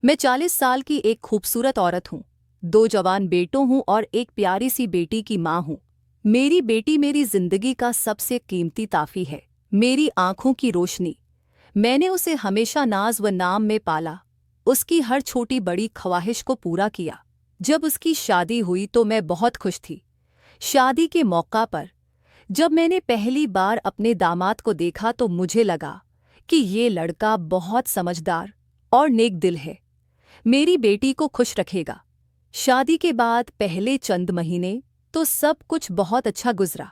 मैं 40 साल की एक खूबसूरत औरत हूँ। 2 जवान बेटों हूँ और एक प्यारी सी बेटी की माँ हूँ। मेरी बेटी मेरी जिंदगी का सबसे कीमती ताफ़ी है, मेरी आंखों की रोशनी। मैंने उसे हमेशा नाज व नाम में पाला, उसकी हर छोटी बड़ी ख्वाहिश को पूरा किया। जब उसकी शादी हुई तो मैं बहुत खुश थी। शादी के मौका पर जब मैंने पहली बार अपने दामाद को देखा तो मुझे लगा कि ये लड़का बहुत समझदार और नेक दिल है, मेरी बेटी को खुश रखेगा। शादी के बाद पहले चंद महीने तो सब कुछ बहुत अच्छा गुजरा,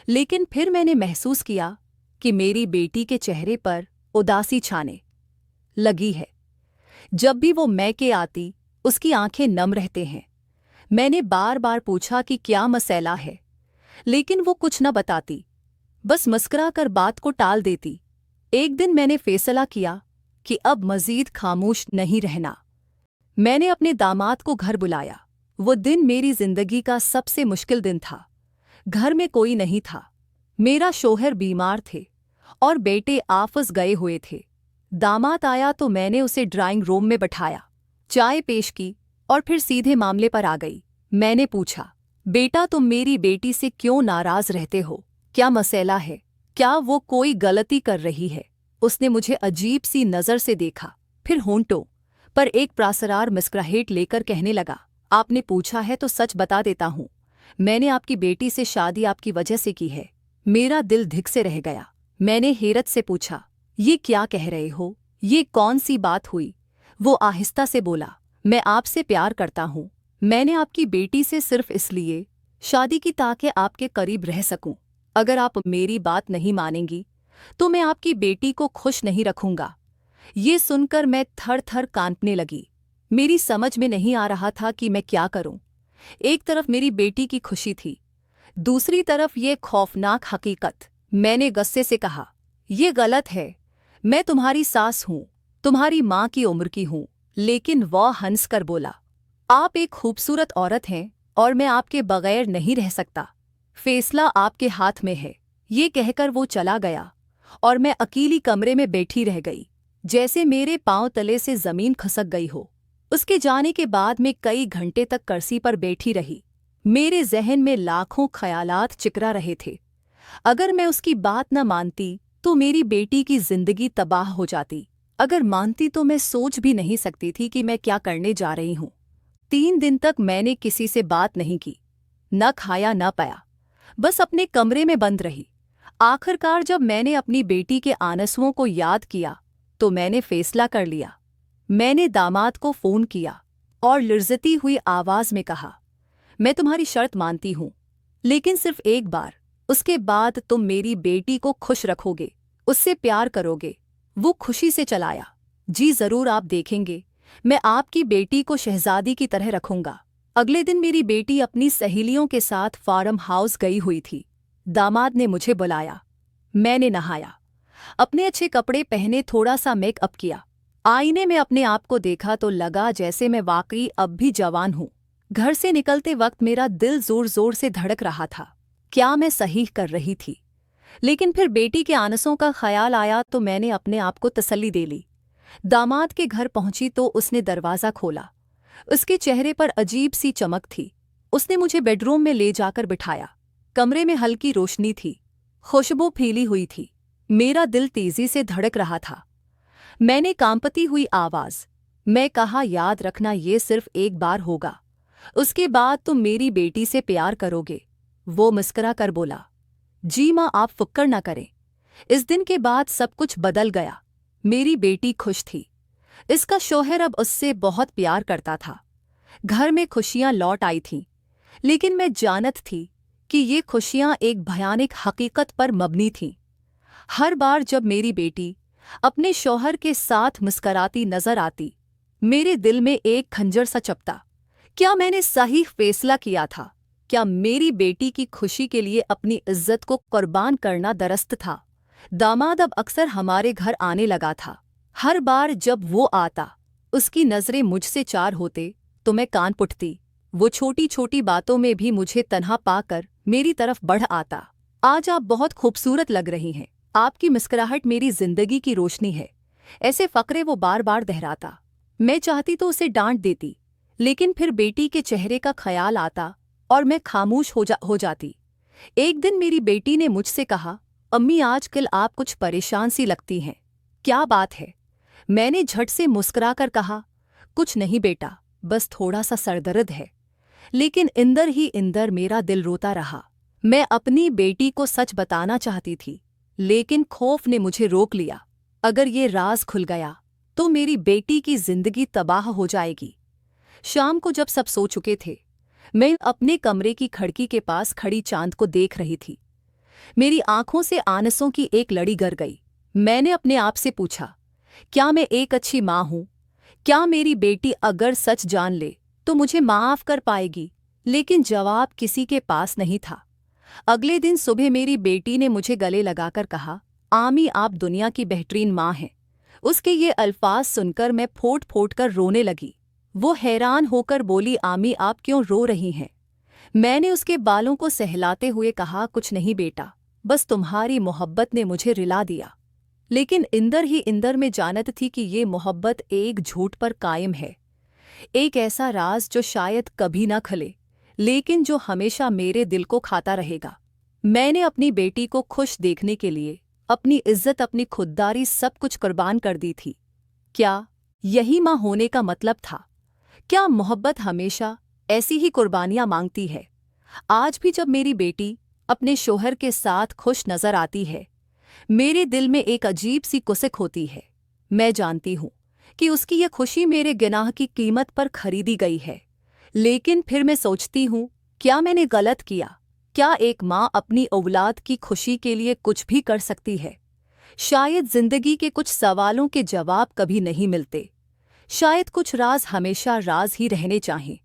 लेकिन फिर मैंने महसूस किया कि मेरी बेटी के चेहरे पर उदासी छाने लगी है। जब भी वो मैके आती, उसकी आंखें नम रहते हैं। मैंने बार बार पूछा कि क्या मसला है, लेकिन वो कुछ न बताती, बस मुस्कुरा कर बात को टाल देती। एक दिन मैंने फैसला किया कि अब मजीद खामोश नहीं रहना। मैंने अपने दामाद को घर बुलाया। वो दिन मेरी जिंदगी का सबसे मुश्किल दिन था। घर में कोई नहीं था, मेरा शौहर बीमार थे और बेटे आफस गए हुए थे। दामाद आया तो मैंने उसे ड्राइंग रूम में बैठाया, चाय पेश की और फिर सीधे मामले पर आ गई। मैंने पूछा, बेटा तुम मेरी बेटी से क्यों नाराज रहते हो? क्या मसला है? क्या वो कोई गलती कर रही है? उसने मुझे अजीब सी नज़र से देखा, फिर होंठों पर एक प्रासरार मुस्कुराहट लेकर कहने लगा, आपने पूछा है तो सच बता देता हूँ। मैंने आपकी बेटी से शादी आपकी वजह से की है। मेरा दिल धिक से रह गया। मैंने हैरत से पूछा, ये क्या कह रहे हो? ये कौन सी बात हुई? वो आहिस्ता से बोला, मैं आपसे प्यार करता हूँ। मैंने आपकी बेटी से सिर्फ इसलिए शादी की ताकि आपके करीब रह सकूं। अगर आप मेरी बात नहीं मानेंगी तो मैं आपकी बेटी को खुश नहीं रखूंगा। ये सुनकर मैं थर थर कांपने लगी। मेरी समझ में नहीं आ रहा था कि मैं क्या करूं। एक तरफ मेरी बेटी की खुशी थी, दूसरी तरफ ये खौफनाक हकीकत। मैंने गुस्से से कहा, ये गलत है। मैं तुम्हारी सास हूं, तुम्हारी माँ की उम्र की हूं। लेकिन वह हंसकर बोला, आप एक खूबसूरत औरत हैं और मैं आपके बगैर नहीं रह सकता। फैसला आपके हाथ में है। ये कहकर वो चला गया और मैं अकेली कमरे में बैठी रह गई, जैसे मेरे पांव तले से जमीन खसक गई हो। उसके जाने के बाद मैं कई घंटे तक कुर्सी पर बैठी रही। मेरे जहन में लाखों ख्यालात चिकरा रहे थे। अगर मैं उसकी बात न मानती तो मेरी बेटी की जिंदगी तबाह हो जाती। अगर मानती तो मैं सोच भी नहीं सकती थी कि मैं क्या करने जा रही हूँ। 3 दिन तक मैंने किसी से बात नहीं की, न खाया न पाया, बस अपने कमरे में बंद रही। आखिरकार जब मैंने अपनी बेटी के आंसुओं को याद किया तो मैंने फैसला कर लिया। मैंने दामाद को फोन किया और लर्जती हुई आवाज में कहा, मैं तुम्हारी शर्त मानती हूं, लेकिन सिर्फ एक बार। उसके बाद तुम मेरी बेटी को खुश रखोगे, उससे प्यार करोगे। वो खुशी से चलाया, जी जरूर, आप देखेंगे, मैं आपकी बेटी को शहजादी की तरह रखूंगा। अगले दिन मेरी बेटी अपनी सहेलियों के साथ फार्म हाउस गई हुई थी। दामाद ने मुझे बुलाया। मैंने नहाया, अपने अच्छे कपड़े पहने, थोड़ा सा मेकअप किया। आईने में अपने आप को देखा तो लगा जैसे मैं वाकई अब भी जवान हूँ। घर से निकलते वक्त मेरा दिल जोर जोर से धड़क रहा था। क्या मैं सही कर रही थी? लेकिन फिर बेटी के आंसुओं का ख्याल आया तो मैंने अपने आप को तसल्ली दे ली। दामाद के घर पहुंची तो उसने दरवाज़ा खोला। उसके चेहरे पर अजीब सी चमक थी। उसने मुझे बेडरूम में ले जाकर बिठाया। कमरे में हल्की रोशनी थी, खुशबू फैली हुई थी। मेरा दिल तेजी से धड़क रहा था। मैंने कांपती हुई आवाज मैं कहा, याद रखना, ये सिर्फ एक बार होगा, उसके बाद तुम मेरी बेटी से प्यार करोगे। वो मुस्कुरा कर बोला, जी माँ, आप फिक्र न करें। इस दिन के बाद सब कुछ बदल गया। मेरी बेटी खुश थी। इसका शौहर अब उससे बहुत प्यार करता था। घर में खुशियां लौट आई थीं, लेकिन मैं जानत थी कि ये खुशियां एक भयानक हकीकत पर मबनी थीं। हर बार जब मेरी बेटी अपने शौहर के साथ मुस्कराती नजर आती, मेरे दिल में एक खंजर सा चपता। क्या मैंने सही फैसला किया था? क्या मेरी बेटी की खुशी के लिए अपनी इज्जत को कुर्बान करना दुरुस्त था? दामाद अब अक्सर हमारे घर आने लगा था। हर बार जब वो आता, उसकी नजरें मुझसे चार होते तो मैं कान पुटती। वो छोटी छोटी बातों में भी मुझे तन्हा पाकर मेरी तरफ बढ़ आता। आज आप बहुत खूबसूरत लग रही हैं, आपकी मुस्कुराहट मेरी जिंदगी की रोशनी है। ऐसे फकरे वो बार बार दोहराता। मैं चाहती तो उसे डांट देती, लेकिन फिर बेटी के चेहरे का ख्याल आता और मैं खामोश हो जाती। एक दिन मेरी बेटी ने मुझसे कहा, अम्मी आजकल आप कुछ परेशान सी लगती हैं, क्या बात है? मैंने झट से मुस्कुराकर कहा, कुछ नहीं बेटा, बस थोड़ा सा सरदर्द है। लेकिन इंदर ही इंदर मेरा दिल रोता रहा। मैं अपनी बेटी को सच बताना चाहती थी, लेकिन खौफ ने मुझे रोक लिया। अगर ये राज खुल गया तो मेरी बेटी की जिंदगी तबाह हो जाएगी। शाम को जब सब सो चुके थे, मैं अपने कमरे की खिड़की के पास खड़ी चांद को देख रही थी। मेरी आंखों से आंसुओं की एक लड़ी गर गई। मैंने अपने आप से पूछा, क्या मैं एक अच्छी माँ हूँ? क्या मेरी बेटी अगर सच जान ले तो मुझे माफ कर पाएगी? लेकिन जवाब किसी के पास नहीं था। अगले दिन सुबह मेरी बेटी ने मुझे गले लगाकर कहा, आमी आप दुनिया की बेहतरीन माँ हैं। उसके ये अल्फाज सुनकर मैं फूट फूट कर रोने लगी। वो हैरान होकर बोली, आमी आप क्यों रो रही हैं? मैंने उसके बालों को सहलाते हुए कहा, कुछ नहीं बेटा, बस तुम्हारी मोहब्बत ने मुझे रिला दिया। लेकिन इंदर ही इंदर में जानत थी कि ये मोहब्बत एक झूठ पर कायम है, एक ऐसा राज जो शायद कभी ना खले, लेकिन जो हमेशा मेरे दिल को खाता रहेगा। मैंने अपनी बेटी को खुश देखने के लिए अपनी इज्जत, अपनी खुददारी, सब कुछ कुर्बान कर दी थी। क्या यही माँ होने का मतलब था? क्या मोहब्बत हमेशा ऐसी ही कुर्बानियां मांगती है? आज भी जब मेरी बेटी अपने शोहर के साथ खुश नजर आती है, मेरे दिल में एक अजीब सी कुसिक होती है। मैं जानती हूँ कि उसकी यह खुशी मेरे गुनाह की कीमत पर खरीदी गई है। लेकिन फिर मैं सोचती हूँ, क्या मैंने गलत किया? क्या एक माँ अपनी औलाद की खुशी के लिए कुछ भी कर सकती है? शायद जिंदगी के कुछ सवालों के जवाब कभी नहीं मिलते। शायद कुछ राज हमेशा राज ही रहने चाहिए।